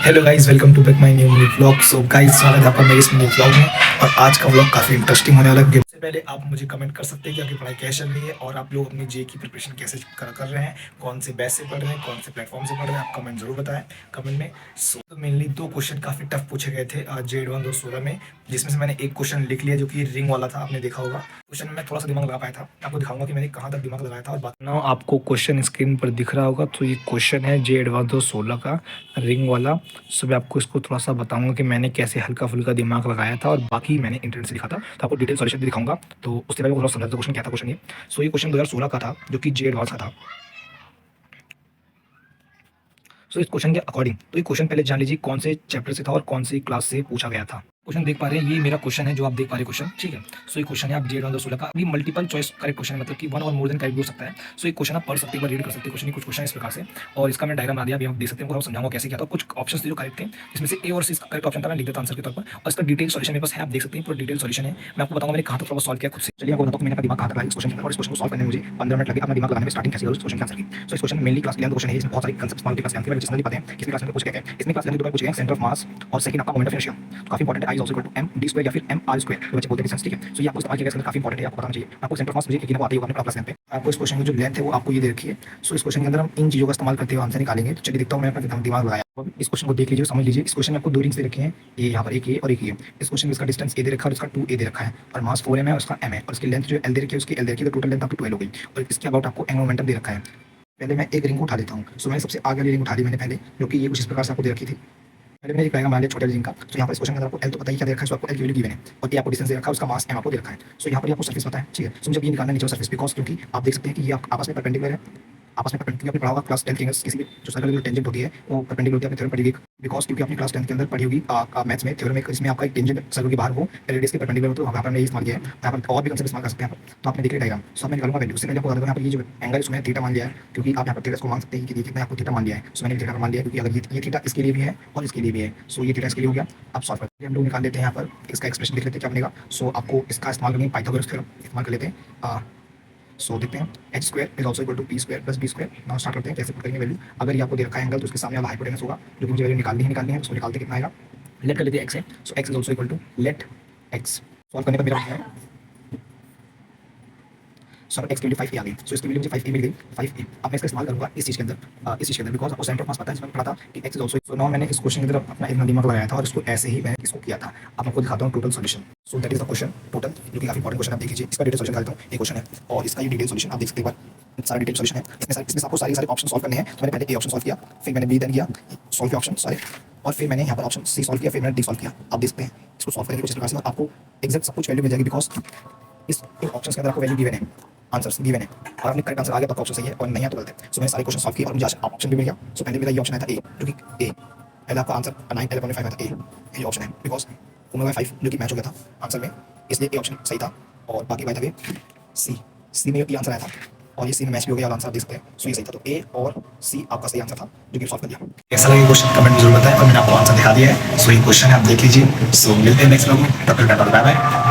Hello guys, welcome to back my new mini vlog. So guys, स्वागत है आपका मेरे इस मिनी व्लॉग में। और आज का व्लॉग काफ़ी इंटरेस्टिंग होने वाला है। सबसे पहले आप मुझे कमेंट कर सकते हैं कि आपकी पढ़ाई कैसे चल रही है और आप लोग अपनी जे की प्रिपरेशन कैसे कर रहे हैं, कौन से बैच से पढ़ रहे हैं, कौन से प्लेटफॉर्म से पढ़ रहे हैं। आप कमेंट जरूर बताएं कमेंट में। सो तो मेनली दो क्वेश्चन काफ़ी टफ पूछे गए थे जे एडवांस 2016 में, जिसमें से मैंने एक क्वेश्चन लिख लिया जो कि रिंग वाला था। आपने देखा होगा क्वेश्चन में मैं थोड़ा सा दिमाग लगा पाया था। आपको दिखाऊंगा कि मैंने कहाँ तक दिमाग लगाया था। और बात ना, आपको क्वेश्चन स्क्रीन पर दिख रहा होगा, तो ये क्वेश्चन है जे एडवांस 2016 का रिंग वाला। सो मैं आपको इसको थोड़ा सा बताऊंगा कि मैंने कैसे हल्का फुल्का दिमाग लगाया था, और बाकी मैंने इंटरनेट से लिखा था। तो आपको डिटेल सॉल्यूशन भी दिखाऊंगा, तो उससे पहले मैं थोड़ा समझा दूं क्वेश्चन क्या था। क्वेश्चन ये ये क्वेश्चन 2016 का था, जो कि जे एडवांस का था। इस क्वेश्चन के अकॉर्डिंग तो ये क्वेश्चन पहले जान लीजिए कौन से चैप्टर से था और कौन सी क्लास से पूछा गया था। क्वेश्चन देख पा रहे हैं, ये मेरा क्वेश्चन है जो आप देख पा रहे हैं क्वेश्चन, ठीक है। ये क्वेश्चन है आप जे एडवांस 2016 का। अभी मल्टीपल चॉइस करेक्ट क्वेश्चन है, मतलब कि वन और मोर देन करेक्ट भी हो सकता है। ये क्वेश्चन आप पढ़ सकते हैं, एक बार रीड कर सकते हैं क्वेश्चन। कुछ क्वेश्चन इस प्रकार से, और इसका मैं डायग्राम बना दिया, अभी आप देख सकते हैं। समझाऊंगा कैसे क्या था। कुछ ऑप्शन थे जो करेक्ट थे, जिसमें से ए और सी करेक्ट ऑप्शन था। मैं लिख देता आंसर के तौर पर, और इसका डिटेल सॉल्यूशन मेरे पास है, आप देख सकते हैं। पूरा डिटेल सॉल्यूशन है। मैं आपको बताऊंगा मैंने कहाँ तक थोड़ा सॉल्व किया खुद से। चलिए आपको बताता हूँ मैंने दिमाग कहाँ तक लगाया इस क्वेश्चन के, और इस क्वेश्चन को सॉल्व करने में मुझे 15 मिनट लगे। अपना दिमाग लगाने में स्टार्टिंग कैसे करूँ इस क्वेश्चन के आंसर की। इस क्वेश्चन मेनली क्लास 11 क्वेश्चन है, इसमें बहुत सारे कंसेप्ट्स मालूम क्लास 11 जिसमें नहीं पता है किसमें क्लास में पूछ गए हैं। इसमें क्लास 11 पूछ गए सेंटर ऑफ मास, और सेकंड आपका मोमेंट ऑफ इनर्शिया। तो काफी इंपॉर्टेंट है। I is also equal to M D square या फिर एम आर स्क्वायर, तो बच्चे बोलते हैं डिस्टेंस, ठीक है। ये आपको इस्तेमाल किया गया, काफी इंपॉर्टेंट है, आपको बताना चाहिए। आपको सेंटर ऑफ मास मुझे यकीन है आती होगा अपने क्लास 10 पे। आपको इस क्वेश्चन की जो लेंथ है वो आपको ये दे रखी है। इस क्वेश्चन के अंदर हम इन चीजों का इस्तेमाल करते हुए आंसर निकालेंगे। तो चलिए देखता हूँ मैं अपना दिमाग लगाया। इस क्वेश्चन को देख लीजिए, समझ लीजिए। इस क्वेश्चन में आपको दो रिंग्स दे रखे हैं, ये यहाँ पर एक ये और एक ये। इस क्वेश्चन में इसका डिस्टेंस ए दे रखा है और इसका 2a दे रखा है, और मास 4m है और इसका m है, और इसकी लेंथ जो l दे रखी है उसकी l दे रखी है, तो टोटल लेंथ आपकी 12 हो गई। और इसके अबाउट आपको एंगुलर मोमेंटम दे रखा है। पहले मैं एक रिंग को उठा लेता हूँ। मैंने सबसे आगे वाली रिंग उठा ली मैंने पहले, जो कि ये कुछ इस प्रकार से आपको दे रखी थी। पहले मैंने एक डायग्राम बना लिया छोटे रिंग का। यहाँ पर इस क्वेश्चन के अंदर आपको l तो पता ही क्या दे रखा है, आपको l की वैल्यू गिवन है, और ये आपको डिस्टेंस दे रखा है, उसका मास m आपको दे रखा है। यहाँ पर आपको सरफेस पता है, ठीक है। मुझे ये निकालना नीचे सरफेस, बिकॉज क्योंकि आप देख सकते हैं कि ये आपस में परपेंडिकुलर है। आपस में परपेंडिकुलर आपने पढ़ा होगा क्लास 10 के अंदर, किसी भी जो सर्कल की टेंजेंट होती है वो परपेंडिकुलर होती है, आपने थ्योरम पढ़ी होगी। बिकॉज क्योंकि आपने क्लास 10 के अंदर पढ़ी होगी मैथ्स में थ्योरम में, इसमें आपका एक टेंजेंट सर्कल के बाहर हो रेडियस के परपेंडिकुलर हो, तो वहाँ पर हमने ये इस्तेमाल किया है। यहाँ पर और भी कंसेप्ट इस्तेमाल कर सकते हैं यहाँ पर। तो आपने देखिए डायग्राम। मैं निकालूंगा वैल्यू। उससे पहले आपको बता दूँ यहाँ पर ये जो एंगल इसमें थीटा मान लिया है, क्योंकि आप यहाँ पर थीटा को मान सकते हैं कि देखिए मैं आपको थीटा मान लिया है। मैंने थीटा मान लिया क्योंकि अगर ये थीटा इसके लिए भी है और इसके लिए भी है, ये थीटा इसके लिए हो गया। अब सॉल्व करते हैं, हम लोग निकाल लेते हैं यहाँ पर इसका एक्सप्रेशन लिख लेते हैं क्या बनेगा। आपको इसका इस्तेमाल करेंगे, पाइथागोरस थ्योरम इस्तेमाल कर लेते हैं। देखते हैं H square is also equal to P square plus B square. Now start करते हैं कैसे पुट करेंगे वैल्यू। अगर ये आपको दे रखा है एंगल, तो उसके सामने वाला हाइपोटेनस होगा, जो कि मुझे वैल्यू निकालनी है। उसको निकालते कितना आएगा, लेट कर लेते हैं एक्स है। X is also equal to let X. Solve करने पर मेरा है एक्स की वैल्यू 5a आ गई। इसकी वैल्यू मुझे 5a मिल गई, 5a। अब मैं इसका इस्तेमाल करूंगा इस चीज़ के अंदर, बिकॉज आपको सेंटर ऑफ मास पता है, इसमें पढ़ा था कि x is also. So now मैंने इस क्वेश्चन के अंदर अपना इतना दिमाग लगाया था, और इसको ऐसे ही मैंने इसको किया था। अब आपको दिखाता हूँ total solution. That is the question total, जो कि काफी इंपॉर्टेंट क्वेश्चन है। आप देख लीजिए, इसका डिटेल सॉल्यूशन डालता हूँ। एक क्वेश्चन है और इसका ये डिटेल सॉल्यूशन आप देख सकते हैं। सारा डिटेल सॉल्यूशन है, इसमें आपको सारे ऑप्शन सॉल्व करने हैं। तो मैंने पहले ए ऑप्शन सॉल्व किया, फिर मैंने बी देन किया सॉल्व किया ऑप्शन सारे, और फिर मैंने यहाँ पर ऑप्शन सी सॉल्व किया, फिर मैंने डी सॉल्व किया। आप देख सकते हैं इसको सॉल्व करेंगे कुछ प्रकार से, आपको एक्जैक्ट सब कुछ वैल्यू मिल जाएगी, बिकॉज इस ऑप्शन के अंदर आपको वैल्यू गिवन है, आंसर्स गिवन है, और आपने करेक्ट आंसर आ गया तो आपका ऑप्शन सही है, और नहीं है तो गलत है। मैंने सारे क्वेश्चन सॉल्व किए और मुझे ऑप्शन भी मिल गया। पहले मेरा ये ऑप्शन आया था ए, जो कि ए पहले आपका आंसर 9/5 आया था। ए ये ऑप्शन है, बिकॉज 5 जो कि मैच हो गया था आंसर में, इसलिए ए ऑप्शन सही था। और बाकी बाय द वे सी में ये आंसर आया था, और ये सी में मैच भी हो गया, आंसर आप देख सकते हैं। ये सही था, तो ए और सी आपका सही आंसर था, जो कि सॉल्व कर दिया। कैसा लगा क्वेश्चन कमेंट में जरूर बताएं, और मैंने आपको आंसर दिखा दिया है। ये क्वेश्चन है, आप देख लीजिए। मिलते हैं नेक्स्ट व्लॉग में, तब तक बाय बाय।